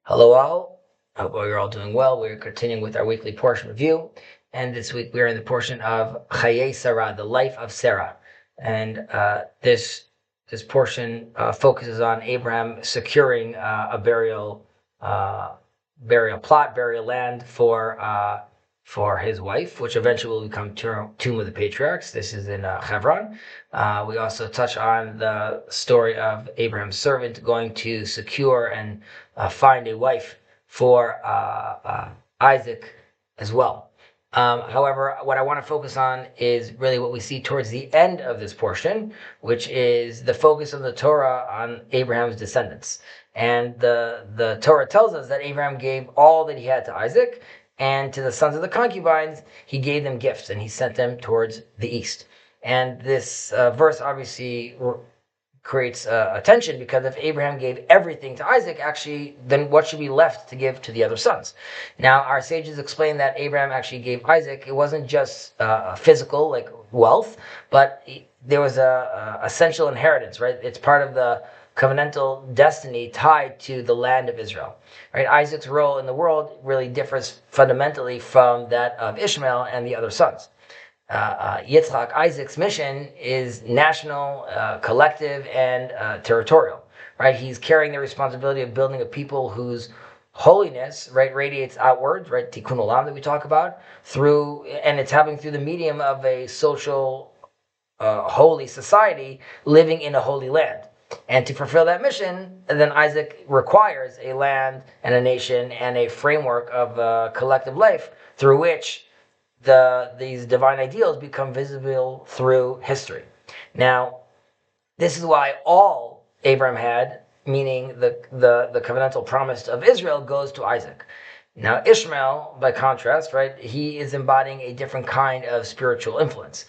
Hello all. I hope you're all doing well. We're continuing with our weekly portion review. And this week we're in the portion of Chayei Sarah, the life of Sarah. And this portion focuses on Abraham securing a burial plot, burial land for his wife, which eventually will become Tomb of the Patriarchs. This is in Hebron. We also touch on the story of Abraham's servant going to secure and find a wife for Isaac as well. However, what I want to focus on is really what we see towards the end of this portion, which is the focus of the Torah on Abraham's descendants. And the Torah tells us that Abraham gave all that he had to Isaac, and to the sons of the concubines, he gave them gifts, and he sent them towards the east. And this verse obviously creates attention, because if Abraham gave everything to Isaac, actually, then what should be left to give to the other sons? Now, our sages explain that Abraham actually gave Isaac, it wasn't just physical, like wealth, but there was a essential inheritance, right? It's part of the covenantal destiny tied to the land of Israel. Right? Isaac's role in the world really differs fundamentally from that of Ishmael and the other sons. Yitzhak, Isaac's mission is national, collective, and territorial. Right? He's carrying the responsibility of building a people whose holiness, right, radiates outwards, right, tikkun olam that we talk about, and it's happening through the medium of a social, holy society living in a holy land. And to fulfill that mission, then Isaac requires a land and a nation and a framework of collective life through which these divine ideals become visible through history. Now, this is why all Abraham had, meaning the covenantal promise of Israel, goes to Isaac. Now, Ishmael, by contrast, right, he is embodying a different kind of spiritual influence.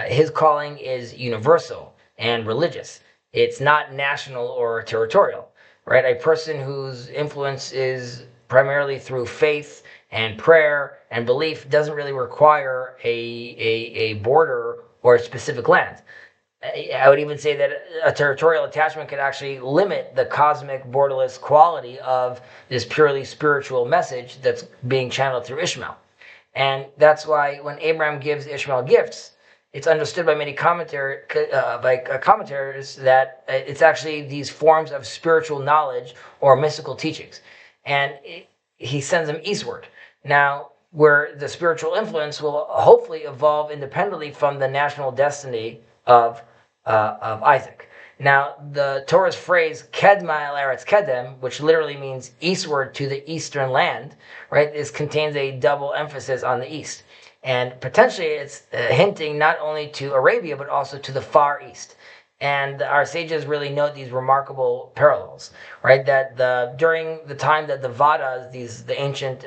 His calling is universal and religious. It's not national or territorial, right? A person whose influence is primarily through faith and prayer and belief doesn't really require a border or a specific land. I would even say that a territorial attachment could actually limit the cosmic borderless quality of this purely spiritual message that's being channeled through Ishmael. And that's why when Abraham gives Ishmael gifts, it's understood by many commentators that it's actually these forms of spiritual knowledge or mystical teachings. And he sends them eastward. Now, where the spiritual influence will hopefully evolve independently from the national destiny of Isaac. Now, the Torah's phrase, Kedma el Eretz Kedem, which literally means eastward to the eastern land, right, contains a double emphasis on the east. And potentially it's hinting not only to Arabia, but also to the Far East. And our sages really note these remarkable parallels, right? That during the time that the Vedas, the ancient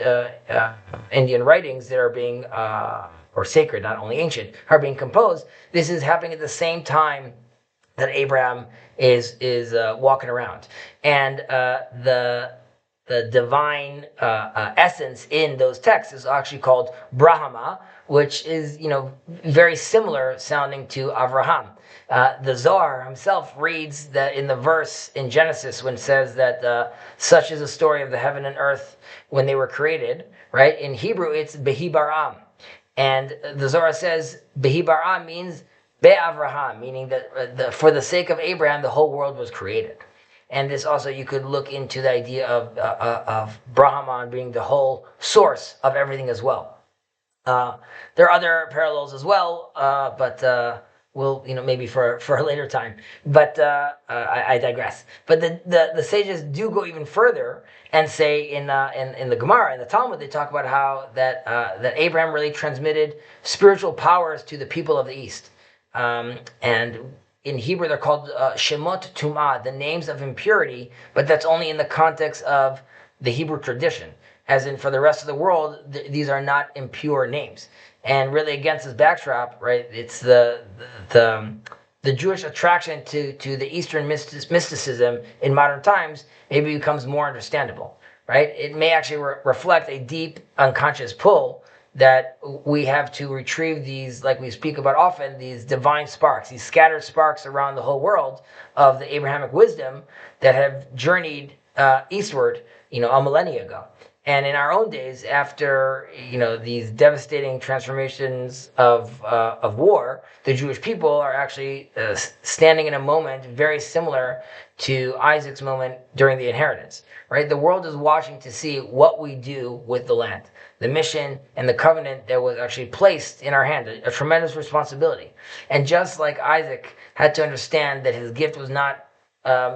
Indian writings that are being, or sacred, not only ancient, are being composed, this is happening at the same time that Abraham is walking around. And the divine essence in those texts is actually called Brahma, which is, very similar sounding to Avraham. The Zohar himself reads that in the verse in Genesis when it says that such is the story of the heaven and earth when they were created, right? In Hebrew, it's Behi Baram. And the Zohar says Behi Baram means Be'avraham, meaning that for the sake of Abraham, the whole world was created. And this also, you could look into the idea of Brahman being the whole source of everything as well. There are other parallels as well, but we'll, maybe for a later time. But I digress. But the sages do go even further and say in the Gemara, in the Talmud, they talk about how that Abraham really transmitted spiritual powers to the people of the East, and in Hebrew, they're called Shemot Tum'ah, the names of impurity, but that's only in the context of the Hebrew tradition. As in, for the rest of the world, these are not impure names. And really, against this backdrop, right, it's the Jewish attraction to the Eastern mysticism in modern times maybe becomes more understandable, right? It may actually reflect a deep unconscious pull that we have to retrieve these, like we speak about often, these divine sparks, these scattered sparks around the whole world of the Abrahamic wisdom that have journeyed eastward, a millennia ago. And in our own days, after these devastating transformations of war, the Jewish people are actually standing in a moment very similar to Isaac's moment during the inheritance. Right, the world is watching to see what we do with the land, the mission and the covenant that was actually placed in our hand, a tremendous responsibility. And just like Isaac had to understand that his gift was not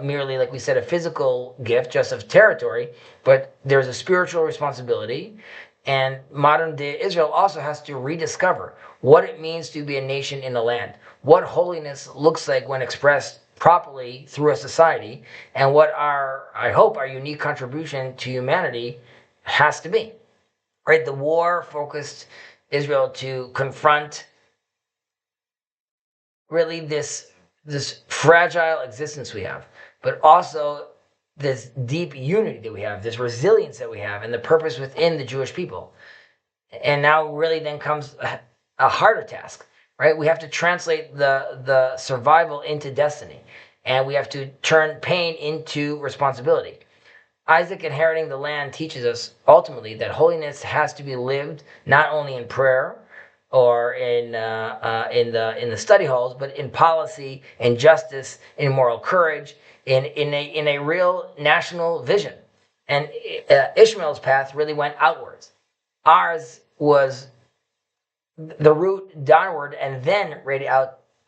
merely, like we said, a physical gift just of territory, but there's a spiritual responsibility. And modern day Israel also has to rediscover what it means to be a nation in the land, what holiness looks like when expressed properly through a society, and what I hope our unique contribution to humanity has to be. Right? The war focused Israel to confront really this fragile existence we have, but also this deep unity that we have, this resilience that we have, and the purpose within the Jewish people. And now really then comes a harder task, right? We have to translate the survival into destiny, and we have to turn pain into responsibility. Isaac inheriting the land teaches us ultimately that holiness has to be lived not only in prayer or in the study halls, but in policy, in justice, in moral courage, in a real national vision. And Ishmael's path really went outwards. Ours was the route downward and then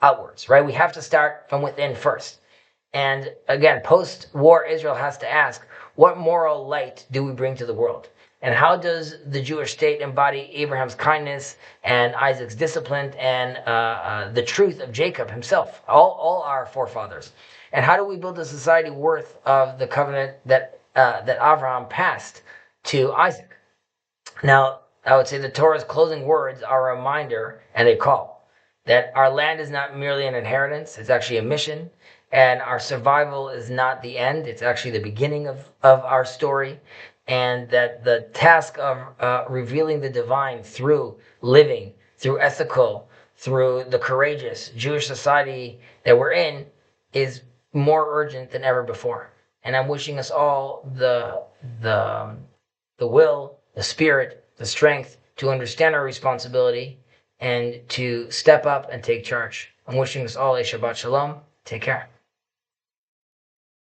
outwards, right? We have to start from within first. And again, post-war Israel has to ask, what moral light do we bring to the world? And how does the Jewish state embody Abraham's kindness and Isaac's discipline and the truth of Jacob himself, all our forefathers? And how do we build a society worth of the covenant that Abraham passed to Isaac? Now, I would say the Torah's closing words are a reminder and a call that our land is not merely an inheritance, it's actually a mission. And our survival is not the end, it's actually the beginning of our story. And that the task of revealing the divine through living, through ethical, through the courageous Jewish society that we're in is more urgent than ever before. And I'm wishing us all the will, the spirit, the strength to understand our responsibility and to step up and take charge. I'm wishing us all a Shabbat Shalom. Take care.